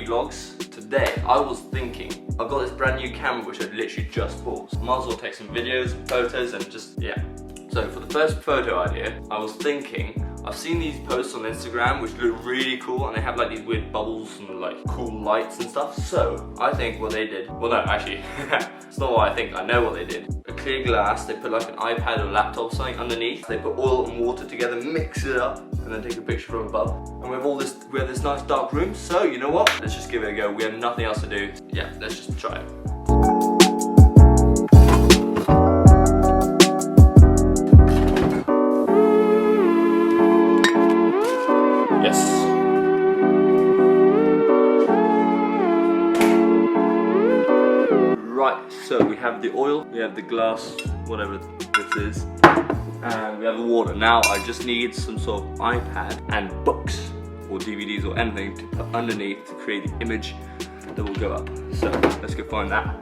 vlogs. Today I was thinking, I've got this brand new camera which I literally just bought. So might as well take some videos and photos and just, yeah. So for the first photo idea, I was thinking, I've seen these posts on Instagram which look really cool and they have like these weird bubbles and like cool lights and stuff. So I think what they did, well no actually, it's not what I think, I know what they did. A clear glass, they put like an iPad or laptop or something underneath. They put oil and water together, mix it up and then take a picture from above. And we have this nice dark room. So you know what? Let's just give it a go. We have nothing else to do. Yeah, let's just try it. Yes. Right, so we have the oil, we have the glass, whatever this is, and we have the water. Now I just need some sort of iPad and books or DVDs or anything to put underneath to create the image that will go up. So let's go find that.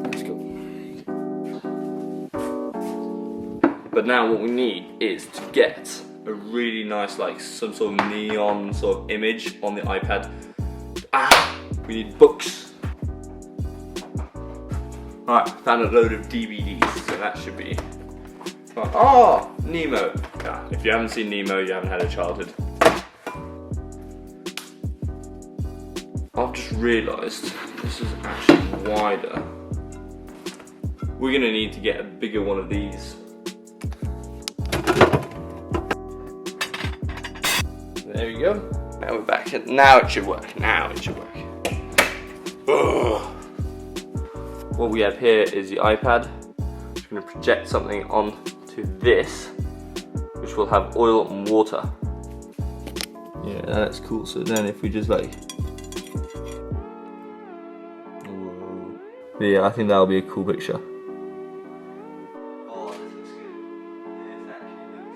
Let's go. But now what we need is to get a really nice, like some sort of neon sort of image on the iPad. We need books. Alright, found a load of DVDs, so that should be. Oh, Nemo. Yeah, if you haven't seen Nemo, you haven't had a childhood. I've just realised this is actually wider. We're gonna need to get a bigger one of these. There we go. Now we're back. Now it should work. Now it should work. Ugh. What we have here is the iPad. I'm just going to project something onto this, which will have oil and water. Yeah, that's cool. So then if we just like, whoa. Yeah, I think that'll be a cool picture. Oh, this looks good. This actually looks.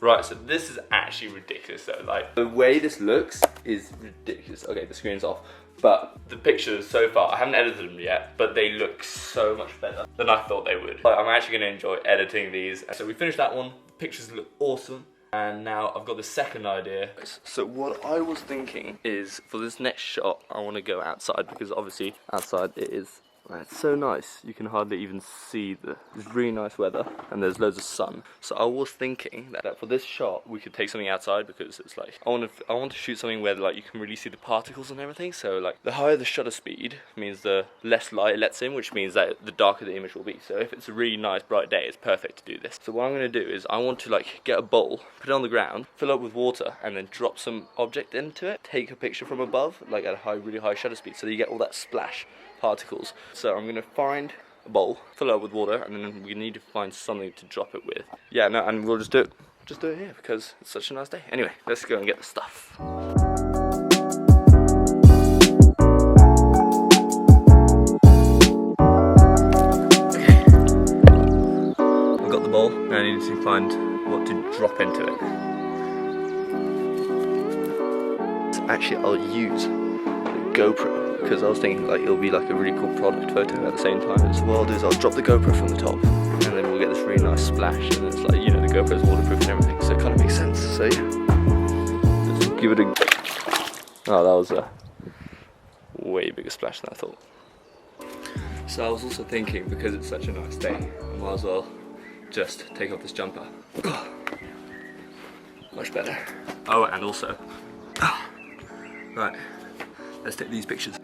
Right, so this is actually ridiculous though. Like, the way this looks is ridiculous. Okay, the screen's off. But the pictures so far, I haven't edited them yet, but they look so much better than I thought they would. Like, I'm actually gonna enjoy editing these. So we finished that one, the pictures look awesome. And now I've got the second idea. So what I was thinking is, for this next shot, I wanna go outside because obviously outside it is, it's so nice. You can hardly even see it's really nice weather and there's loads of sun. So I was thinking that for this shot we could take something outside because it's like I want to shoot something where like you can really see the particles and everything. So like the higher the shutter speed means the less light it lets in, which means that the darker the image will be. So if it's a really nice bright day, it's perfect to do this. So what I'm going to do is I want to like get a bowl, put it on the ground, fill it up with water, and then drop some object into it. Take a picture from above, like at a really high shutter speed, so you get all that splash particles. So I'm gonna find a bowl, fill it up with water, and then we need to find something to drop it with. Yeah, no, and we'll just do it here because it's such a nice day. Anyway, let's go and get the stuff. Okay, I've got the bowl, and I need to find what to drop into it. So actually, I'll use the GoPro, because I was thinking like it'll be like a really cool product photo at the same time. So what I'll do is I'll drop the GoPro from the top, and then we'll get this really nice splash, and it's like, you know, the GoPro's waterproof and everything, so it kind of makes sense. So yeah, let's give it a. Oh, that was a way bigger splash than I thought. So I was also thinking, because it's such a nice day, I might as well just take off this jumper. Much better. Oh, and also, right, let's take these pictures.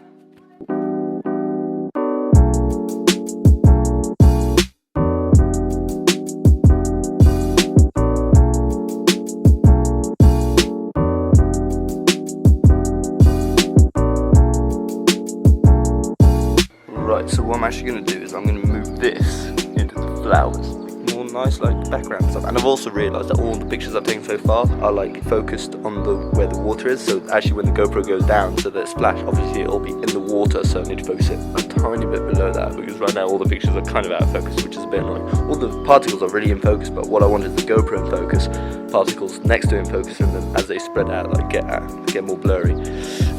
Right, so what I'm actually going to do is I'm going to move this into the flowers. More some nice like background stuff. And I've also realised that all the pictures I've taken so far are like focused on where the water is. So actually when the GoPro goes down, so that splash, obviously it'll be in the water, so I need to focus it a tiny bit below that, because right now all the pictures are kind of out of focus, which is a bit annoying. All the particles are really in focus, but what I want is the GoPro in focus, particles next to in focus, and then as they spread out, like get more blurry,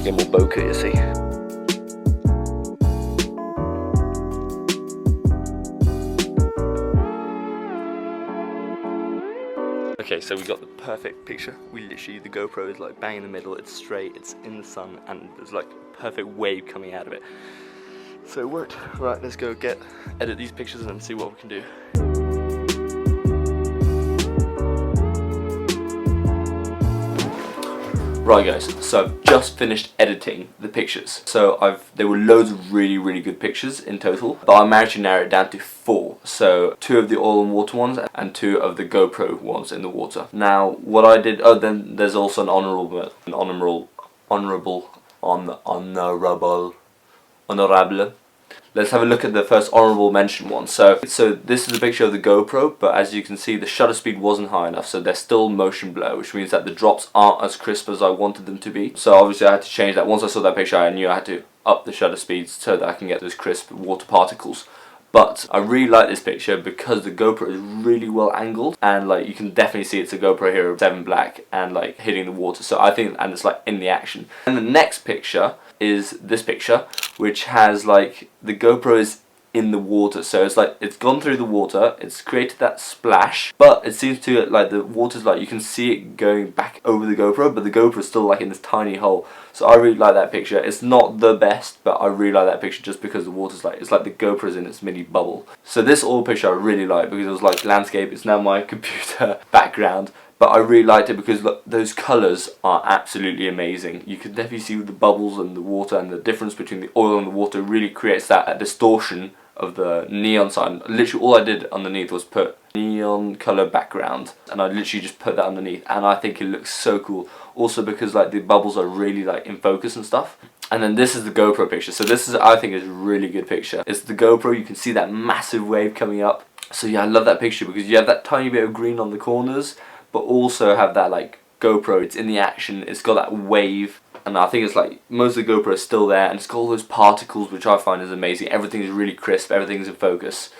get more bokeh, you see. Okay, so we got the perfect picture. We literally, the GoPro is like bang in the middle, it's straight, it's in the sun, and there's like a perfect wave coming out of it. So it worked. Right, let's go edit these pictures and see what we can do. Right guys, so I've just finished editing the pictures. So there were loads of really good pictures in total, but I managed to narrow it down to 4. So 2 of the oil and water ones and 2 of the GoPro ones in the water. Now what I did, then there's also an honorable. Let's have a look at the first honourable mention one. So this is a picture of the GoPro, but as you can see the shutter speed wasn't high enough, so there's still motion blur, which means that the drops aren't as crisp as I wanted them to be. So obviously I had to change that. Once I saw that picture I knew I had to up the shutter speed so that I can get those crisp water particles. But I really like this picture because the GoPro is really well angled, and like you can definitely see it's a GoPro Hero 7 Black and like hitting the water. So I think, and it's like in the action. And the next picture is this picture, which has like the GoPro is in the water, so it's like it's gone through the water, it's created that splash, but it seems to like the water's like you can see it going back over the GoPro, but the GoPro is still like in this tiny hole. So I really like that picture. It's not the best, but I really like that picture just because the water's like, it's like the GoPro's in its mini bubble. So this oil picture I really like because it was like landscape. It's now my computer background, but I really liked it because look, those colours are absolutely amazing. You can definitely see the bubbles and the water, and the difference between the oil and the water really creates that distortion of the neon sign. Literally all I did underneath was put neon colour background, and I literally just put that underneath, and I think it looks so cool. Also because like the bubbles are really like in focus and stuff. And then this is the GoPro picture. So this is, I think, is a really good picture. It's the GoPro, you can see that massive wave coming up. So yeah, I love that picture because you have that tiny bit of green on the corners, but also have that like GoPro, it's in the action, it's got that wave. And I think it's like most of the GoPro is still there, and it's got all those particles, which I find is amazing. Everything is really crisp, everything's in focus.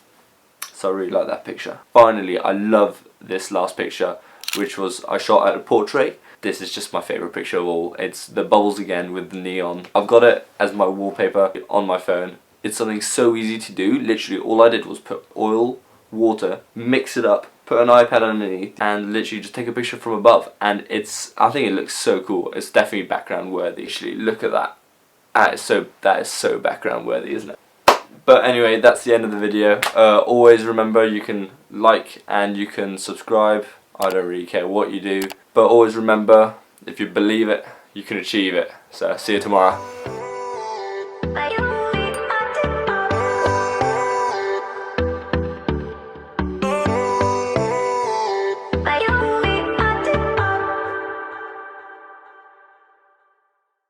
So I really like that picture. Finally, I love this last picture, which was I shot at a portrait. This is just my favourite picture of all. It's the bubbles again with the neon. I've got it as my wallpaper on my phone. It's something so easy to do. Literally all I did was put oil, water, mix it up, put an iPad underneath, and literally just take a picture from above. And I think it looks so cool. It's definitely background worthy. Actually, look at that. That is so background worthy, isn't it? But anyway, that's the end of the video. Always remember, you can like and you can subscribe. I don't really care what you do, but always remember, if you believe it, you can achieve it. So see you tomorrow.